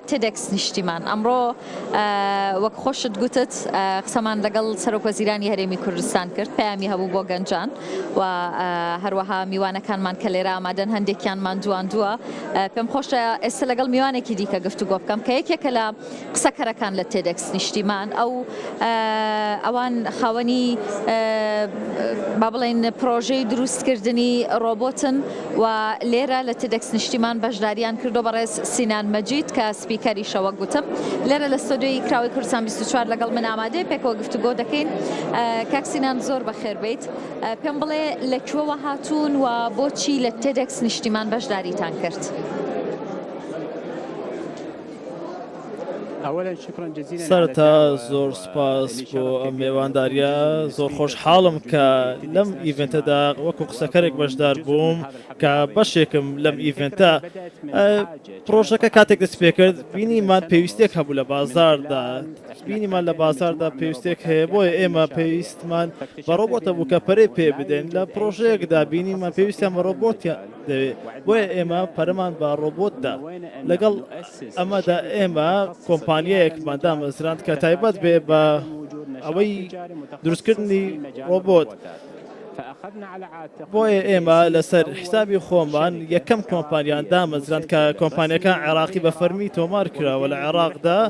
تيدكس نیشتیمان ئەمڕۆ وەک خۆشت گوتت قسەمان لەگەڵ سەرۆک وەزیرانی هەرێمی کوردستان کرد پەیامی هەبوو بۆ گەنجان و هەروەها میوانەکانمان کە لێرە ئامادەن هەندێکیانمان جواندووە پێم خۆشە ئێستا لەگەڵ میوانێکی دیکە گفتوگۆ بکەم کە یەکێکە لە قسەکەرەکان لە تێدەکس نیشتیمان ئەوان خاوەنی با بڵێن پرۆژەی دروستکردنی ڕۆبۆتن و لێرە لە تێدەکس نیشتیمان بەشداریان کردو بەڕێز سینان مەجید کە سپیکەری شەوە گوتم لێرە لە ستۆدیۆی کراوەی کوردستان 24 لەگەڵ من ئامادەیە پێکەوە گفتوگۆ دەکەین کاک سینان زۆر بەخێر بیت پێم بڵێ لەکوێوە هاتوون و بۆچی لە تێدەکس نیشتیمان بەشداریتان کرد؟ سەرەتا زۆر سپاس بۆ ئەم میوانداریە زۆر خۆشحاڵم کە لەم ئیڤنتەدا وەکو قسەکەرێک بەشدار بووم کە بەشێکم لەم ئیڤنتە پرۆژەکە کاتێک دەست پێ کرد بینیمان پێویستێک هەبوو لە بازاردا بینیمان لە بازاردا پێویستێک هەیە بۆیە ئێمە پێویستمان بە ڕۆبۆتە بوو کە پەرێ پێ بدەین لە پرۆژەیەکدا بینیمان پێویستیان بە ڕۆبۆتە دەوێت بۆیە ئێمە پەرەمان بە ڕۆبۆتدا لەگەڵ ئەمەدا ئێمە کۆمپانیایەکمان دامەزراند کە تایبەت بێ بە ئەوەی دروستکردنی ڕۆبۆت بۆیە ئێمە لەسەر حسابی خۆمان یەکەم کۆمپانیان دامەزراند کە کۆمپانیەکان عێراقی بە فەرمی تۆمار کراوە لە عێراقدا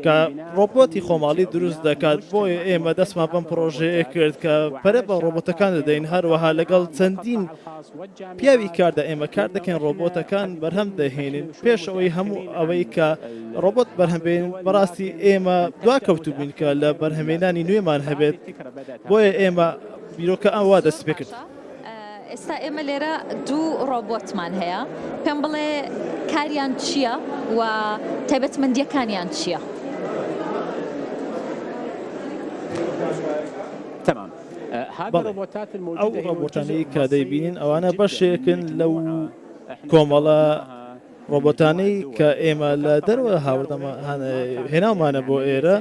کە ڕۆبۆتی خۆماڵی دروست دەکات بۆیە ئێمە دەستمان بەم پرۆژەیە کرد کە پەرە بە ڕۆبۆتەکان دەدەین هەروەها لەگەڵ چەندین پیاوی کاردا ئێمە کار دەکەین ڕۆبۆتەکان بەرهەم دەهێنین پێش ئەوەی هەموو ئەوەی کە ڕۆبۆت بەرهەمبێن بەڕاستی ئێمە دواکەوتو بووین کە لە بەرهەمێنانی نوێمان هەبێت بۆیە ئێمە بیرۆکە ئەووا دەست پێ کرد. ئێستا ئێمە لێرە دوو ڕۆبۆتمان هەیە پێم بڵێ کاریان چییە و تایبەتمەندیەکانیان چییە؟ ئەو ڕۆبۆتانەی کە دەیبینین ئەوانە بەشێکن لەو کۆمەڵە ڕۆبۆتانەی کە ئێمە لە دەروە هێناومانە بۆ ئێرە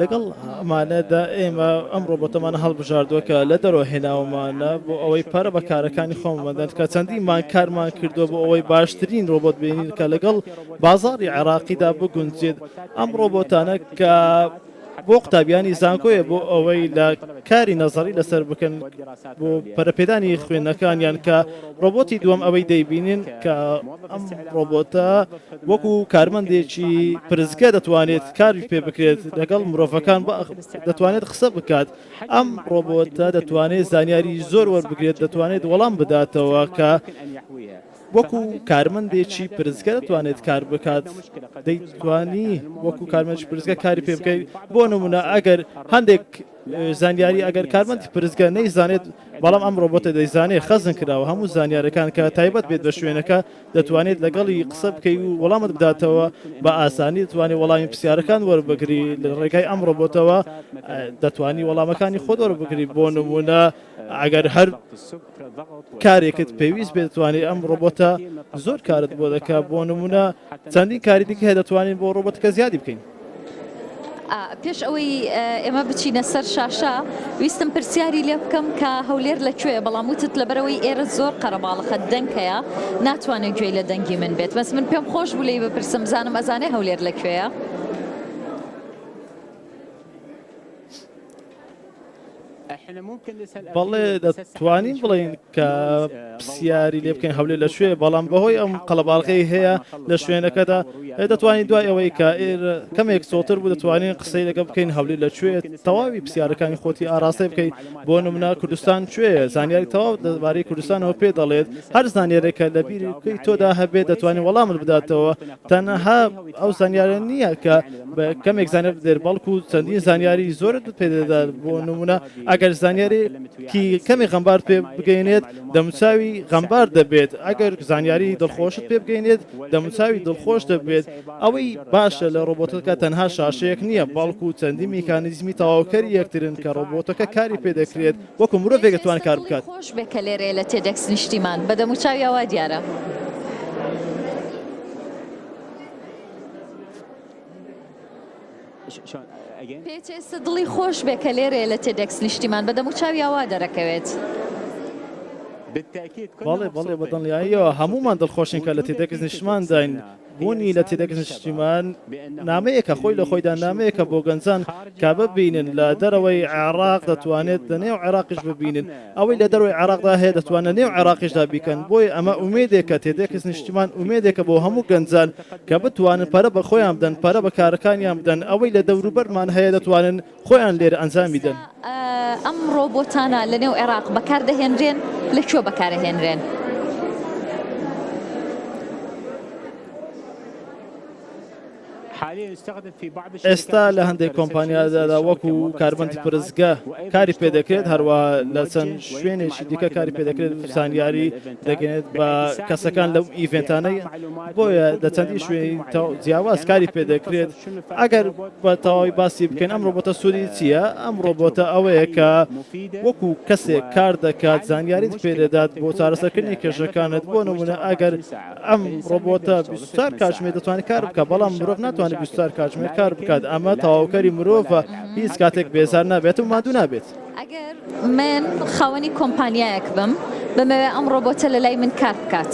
لەگەڵ ئەمانەدا ئێمە ئەم ڕۆبۆتەمانە هەڵبژاردووە کە لە دەرەوە هێناومانە بۆ ئەوەی پەرە بە کارەکانی خۆمەدەن کە چەندیمان کارمان کردووە بۆ ئەوەی باشترین ڕۆبۆت بینین کە لەگەڵ بازاڕی عێراقیدا بگونجێت ئەم ڕۆبۆتانە کە بۆ قوتابیانی زانکۆیە بۆ ئەوەی لە کاری نەزەری لەسەر بکەن بۆ پەرەپێدانی خوێندنەکانیان کە ڕۆبۆتی دووەم ئەوەی دەیبینین کە ئەم ڕۆبۆتە وەکو کارمەندێکی پرزگە دەتوانێت کاری پێ بکرێت لەگەڵ مرۆڤەکان دەتوانێت قسە بکات ئەم ڕۆبۆتە دەتوانێت زانیاری زۆر وەربگرێت دەتوانێت وەڵام بداتەوە کە وەکو کارمەندێکی پرزگە دەتوانێت کار بکات دەیتوانی وەکو کارمەندی پرزگە کاری پێ بکەیت بۆ نمونە ئەگەر هەندێک زانیاری ئەگەر کارمەندی پرزگە نەیزانێت بەڵام ئەم ڕۆبۆتە دەیزانێت خەزم کراوە هەموو زانیارەکان کە تایبەت بێت بە شوێنەکە دەتوانێت لەگەڵی قسە بکەی و وەڵامت بداتەوە بە ئاسانی دەتوانێت وەڵامی پرسیارەکان وەربگری لە ڕێگای ئەم ڕۆبۆتەوە دەتوانی وەڵامەکانی خۆت وەربگری بۆ نمونە ئەگەر هەر کارێکت پێویست بێت دەتوانێت ئەم ڕۆبۆتە زۆر کارت بۆ دەکات بۆ نمونە چەندین کاری دیکە هەیە دەتوانین بۆ ڕۆبۆتەکە زیادی بکەین. پێش ئەوەی ئێمە بچینە سەر شاشە ویستم پرسیاری لێ بکەم کە هەولێر لەکوێیە بەڵام وتت لەبەرەوەی ئێرە زۆر قەرەباڵەخە دەنگەیە ناتوانێت گوێی لە دەنگی من بێت بەس من پێم خۆش بوو لێی بپرسم زانم ئەزانێ هەولێر لەکوێیە؟ بەڵێ دەتوانین بڵین کە پرسیاری لێ بکەین هەولێر لەکوێ بەڵام بەهۆی ئەم قەڵەباڵغەی هەیە لە شوێنەکەدا دەتوانین دوای ئەوەی کە کەمێک سۆتر بوو دەتوانین قسەی لەگە بکەین هەولێر لەکوێ تەواوی پرسیارەکانی خۆتی ئاراستەی بکەین بۆ نمونە کوردستان کوێیە زانیاری تەواو دەبارەی کوردستانەوە پێ دەڵێت هەر زانیارێکە لە بیرکەی تۆدا هەبێت دەتوانین وەڵامت بداتەوە تەنەها ئەو زانیارە نییە کە کەمێک زانیار بدێت بەڵکو چەندین زانیاری زۆرت پێدەدات بۆ نمونە ئەگەر زانیارێکی کەمی غەمبار پێ بگەینێت دەموچاوی غەمبار دەبێت ئەگەر زانیاری دڵخۆشت پێ بگەینێت دەموچاوی دڵخۆش دەبێت ئەوەی باشە لە ڕۆبۆتەکە تەنها شاشەیەک نییە بەڵکو چەندی میکانیزمی تەواوکەری یەکترن کە ڕۆبۆتەکە کاری پێ دەکرێت وەکو مرۆڤێک دەتوانێت کار بکات. خۆش بێکە لێرێ لە تێدەکس نیشتیمان بە دەموچاویەوە دیارە. پێچێستە دڵی خۆش بێ کە لێرێ لە تێدەکس نیشتیمان بە دەموچاویەوە دەرەکەوێت. بەڵێ بەڵێ بەدڵنیاییەوە هەمومان دڵخۆشین کە لە تێدەکس نیشتمان داین بوونی لە تێدەگەشتنی نیشتیمان نامەیەکە خۆی لە خۆیدا نامەیەکە بۆ گەنجان کە ببینن لە دەرەوەی عێراق دەتوانێت لە نێو عێراقیش ببینن ئەوەی لە دەروی عێراقدا هەیە دەتوانە نێو عێراقیشدا بیکەن بۆی ئەمە ئومێدێکە تێدەگەشتنی نیشتیمان ئومێدێکە بۆ هەموو گەنجان کە بتوانن پەرە بە خۆیان بدەن پەرە بە کارەکانیان بدەن ئەوەی لە دەوروبەرمان هەیە دەتوانن خۆیان لێرە ئەنجامی دەن. ئەم ڕۆبۆتانە لە نێو عێراق بەکاردەهێنرێن لەکوێ بەکارەهێنرێن؟ ئێستا لە هەندێک کۆمپانیادادا وەکو کاربەندی پرزگە کاری پێدەکرێت هەروە لە چەند شوێنێکی دیکە کاری پێدەکرێت زانیاری دەگەنێت بە کەسەکان لەو ئیڤنتانەی بۆیە لە چەندی شوێنی جیاواز کاری پێدەکرێت ئەگەر بە تەواوی باسی بکەین ئەم ڕۆبۆتە سوودی چییە؟ ئەم ڕۆبۆتە ئەوەیە کە وەکو کەسێک کار دەکات زانیاریت پێدەدات بۆ چارەسەرکردنی کێشەکانت بۆ نمونە ئەگەر ئەم ڕۆبۆتە 24 کاتژمێر دەتوانێت کار بکە بەڵام مرۆڤ ناتوانێت 24 کاتژمێر کار بکات ئەمە تەواوکەری مرۆڤە هیچ کاتێک بێزار نابێت و مادوو نابێت. ئەگەر من خاوەنی کۆمپانیایەک بم بمەوێ ئەم ڕۆبۆتە لە لای من کار بکات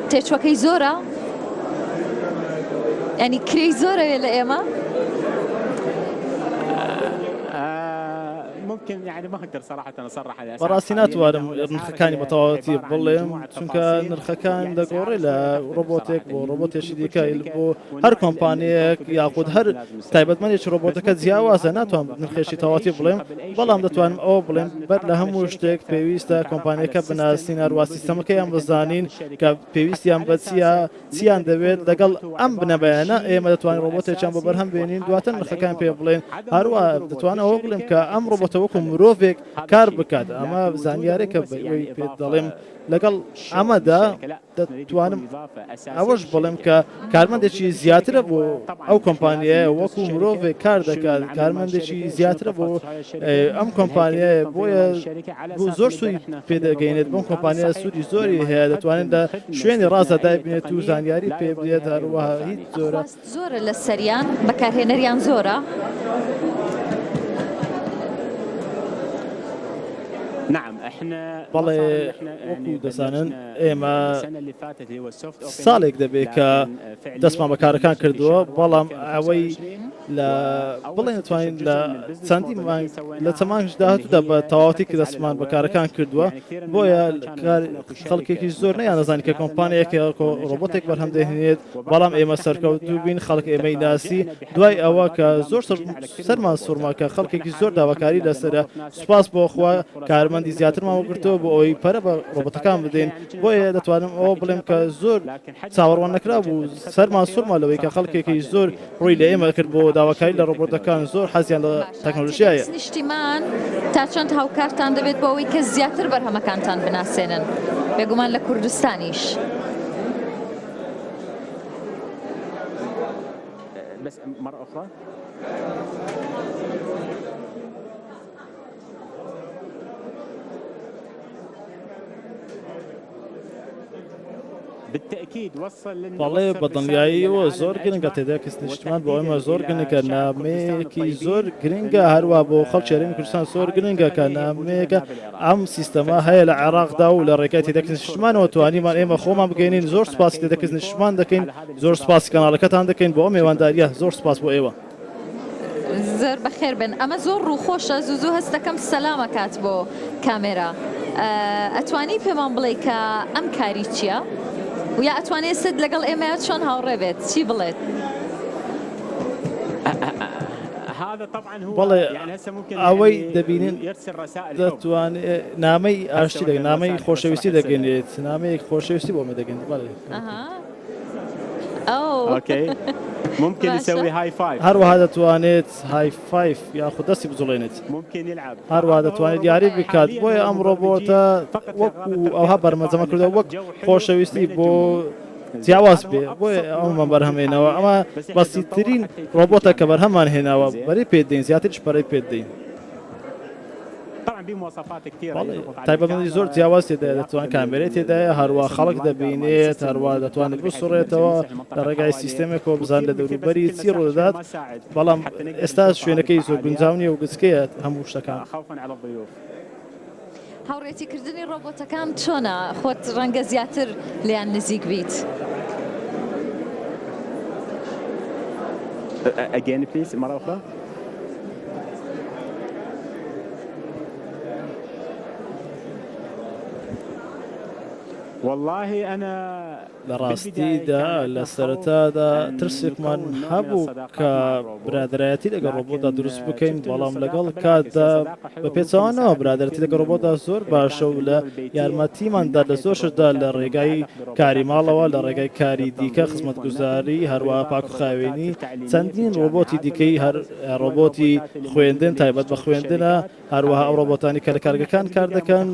تێچوەکەی زۆرە؟ ینی کرێی زۆرە لە ئێمە؟ بەڕاستی ناتوانم نرخەکانی بەتەواوەتی بڵێم چونکە نرخەکان دەگۆڕێ لە ڕۆبۆتێک بۆ ڕۆبۆتێکی دیکە بۆ هەر کۆمپانیەک یاخود هەر تایبەتمەندێکی ڕۆبۆتەکە جیاوازە ناتوان نرخێکی تەواوەتی بڵێم بەڵام دەتوانم ئەوە بڵێم بەر لە هەموو شتێک پێویستە کۆمپانیەکە بناسین هەروە سیستەمەکەیان بزانین کە پێویستیان بە چیان دەوێت لەگەڵ ئەم بنەبەیانە ئێمە دەتوانین ڕۆبۆتێکیان بۆ بەرهەم بێنین دواتر نرخەکان پێ بڵێن هەروە دەتوانم ئەوە بڵێم کە ئەم ڕۆبۆتە وەکو مرۆڤێک کار بکات ئەمە زانیارێکە پێ دەڵێم لەگەڵ ئەمەدا دەتوانم ئەوەش بڵێم کە کارمەندێکی زیاترە بۆ ئەو کۆمپانیایە وەکو مرۆڤێک کار دەکات کارمەندێکی زیاترە بۆ ئەم کۆمپانیایە بۆیە زۆر سوودی پێدەگەینێت بۆم کۆمپانیای سوودی زۆری هەیە دەتوانێت لە شوێنی ڕاستە دابێت و زانیاری پێ بدرێت هەروەها هیچ زۆرە لە سەریان بەکارهێنەریان زۆرە. بەڵێ وەکو دەزانن ئێمە ساڵێک دەبێت کە دەستمان بەکارەکان کردووە بەڵام ئەوەی لە بڵێ نتوانین لە چەندی لە چەمانشدا هاتوودا بە تەواوەتی کە دەستمان بەکارەکان کردووە بۆیە خەڵکێکی زۆر نەیان دەزانین کە کۆمپانیەکە ڕۆبۆتێک بەرهەم دەهێنێت بەڵام ئێمە سەرکەوتوو بین خەڵک ئێمەی ناسی دوای ئەوە کە زۆر سەرمان سوورما کە خەڵکێکی زۆر داواکاری لەسرە سوپاس بۆ خوا کارمەندی زیاترمان وەگرتەوە بۆ ئەوەی پەرە بە ڕۆبۆتەکان بدەین بۆیە دەتوانم ئەوە بڵێم کە زۆر چاوەڕوان نەکرا بوو سەرمان سوورما لەوەی کە خەڵکێکی زۆر ڕووی لە ئێمە کرد بۆ داواکاری لە ڕۆبۆتەکان زۆر حەزیان لە تەکنۆلۆژیایە. نیشتیمان تا چەند هاوکارتان دەبێت بۆ ئەوەی کە زیاتر بەرهەمەکانتان بناسێنن بێگومان لە کوردستانیش؟ بس مرة أخرى بەڵێ بەدڵنیاییەوە زۆر گرنگە تێدا کەس نیشتمان بۆ ئێمە زۆر گرنگە نامەیەکی زۆر گرنگە هەروە بۆ خەڵکی هەرێمی کوردستان زۆر گرنگە کە نامەیەکە ئەم سیستەما هەیە لە عێراقدا و لە ڕێگای تێدا کەس نیشتمانەوە توانیمان ئێمە خۆمان بگەینین زۆر سپاس تێدا کەس نیشتمان دەکەین زۆر سپاس کەناڵەکەتان دەکەین بۆ ئەم میوانداریە زۆر سپاس بۆ ئێوە. زۆر بەخێر بن ئەمە زۆر ڕووخۆشە زوو هەستەکەم سەلامە کات بۆ کامێرا ئەتوانی پێمان بڵێ کە ئەم کاری چییە؟ و یا ئەتوانێت سد لەگەڵ ئێمە چۆن هاوڕێ بێت چی بڵێت؟ بەڵێ ئەوەی دەبینین دەتوانێت نامەی ئاشتی دەگەن نامەی خۆشەویستی دەگەنێت نامەیەک خۆشەویستی بۆمە دەگەن بەڵێ ممكن يسوي هاي فايف هەروەها دەتوانێت هاي فایف یاخود دەستی بجوڵێنێت هەروەها دەتوانێت یاری بکات بۆیە ئەم ڕۆبۆتە وەکو ئەوها بەرمەجەمە کردە وەک خۆشەویستی بۆ جیاواز بێ بۆیە ئەومان بەرهەمێنەوە ئەمە بەسیترین ڕۆبۆتە کە بەرهەمان هێناوە بەری پێدەین زیاتریش پەرەی پێدەین تایبەتمەندی زۆر جیاواز تێدایە دەتوانێت کامێرەی تێدایە هەروە خەڵک دەبینێت هەروە دەتوانێت بسوڕێتەوە لە ڕێگای سیستەمێکەوە بزان لە دەوروبەری چی ڕوودەدات بەڵام ئێستا شوێنەکەی زۆر گونجاونیە و گچکەیە هەموو شتەکان. هاوڕێتیکردنی ڕۆبۆتەکان چۆنە خۆت ڕەنگە زیاتر لیان نزیک بیت؟ again please مرة أخرى. والله أنا لە ڕاستیدا لە سەرەتادا ترسێکمان هەبوو کە برادایەتی لەگەڵ ڕۆبۆتدا دروست بکەین، بەڵام لەگەڵ کاتدا بە پێچەوانەوە برادەتی لەگەڵ ڕۆبۆتدا زۆر باشە و لە یارمەتیماندا لە زۆر شتدا لە ڕێگای کاری ماڵەوە، لە ڕێگای کاری دیکە، خزمەتگوزاری، هەروەها پاکوخاوێنی، چەندین ڕۆبۆتی دیکەی هەر ڕۆبۆتی خوێندن تایبەت بە خوێندنە، هەروەها ئەو ڕۆبۆتانی کە لە کارگەکان کار دەکەن.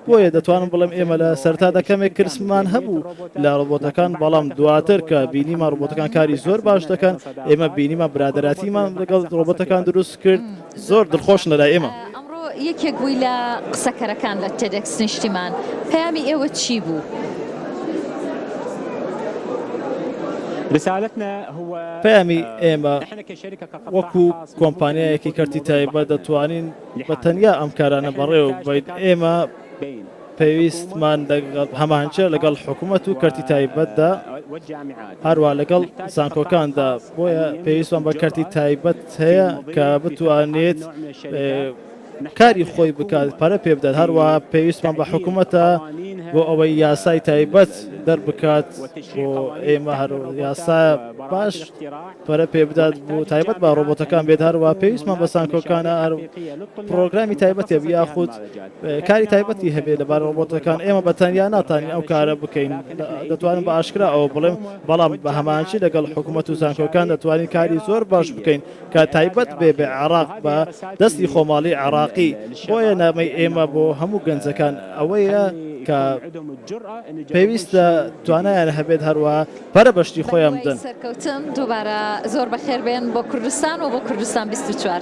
بۆیە دەتوانم بڵێم ئێمە لە سەرەتادا کەمێک کرسمان هەبوو لە ڕۆبۆتەکان، بەڵام دواتر کە بینیمە ڕۆبۆتەکان کاری زۆر باش دەکەن، ئێمە بینیمە برادەراتیمان لەگەڵ ڕۆبۆتەکان دروست کرد، زۆر دڵخۆشن لەلای ئێمە. ئەمڕۆ یەکێک بووی لە قسەکەرەکان لە تێدەکس نیشتیمان، پەیامی ئێوە چی بوو؟ پەیامی ئێمە وەکو کۆمپانیایەکی کەرتی تایبەت دەتوانین بە تەنیا ئەم کارانە بەڕێوە بین. ئێمە پێویستمان هەمانچە لەگەڵ حکوومەت و کەرتی تایبەتدا، هەروە لەگەڵ زانکۆکاندا، بۆیە پێویستمان بە کەرتی تایبەت هەیە کە بتوانێت کاری خۆی بکات، پارە پێ بدات. هەروە پێویستمان بە حکوومەتە بۆ ئەوەی یاسای تایبەت دەربکات بۆ ئێمە، هەر یاسا باش پەرە پێ بدات بۆ تایبەت بە ڕۆبۆتەکان بێت. هەروە پێویستمان بە سانکۆکانە هەر پرۆگرامی تایبەتی هەبێت یاخود کاری تایبەتی هەبێت لەبار ڕۆبۆتەکان. ئێمە بە تەنیا ناتوانین ئەو کارە بکەین، دەتوانین بە ئاشکرا ئەوە بڵێم، بەڵام بە هەمانچی لەگەڵ حکوومەت و سانکۆکان دەتوانین کاری زۆر باش بکەین کە تایبەت بێ بە عێراق بە دەستی خۆماڵی عێراقی. بۆیە نامەی ئێمە بۆ هەموو گەنجەکان ئەوەیە کە پێویستە توانایان هەبێت هەروە پەرە بەشتی خۆیان بدەن. سەرکەوتن دووبارە زۆر بەخێر بێن بۆ کوردستان و بۆ کوردستان 24.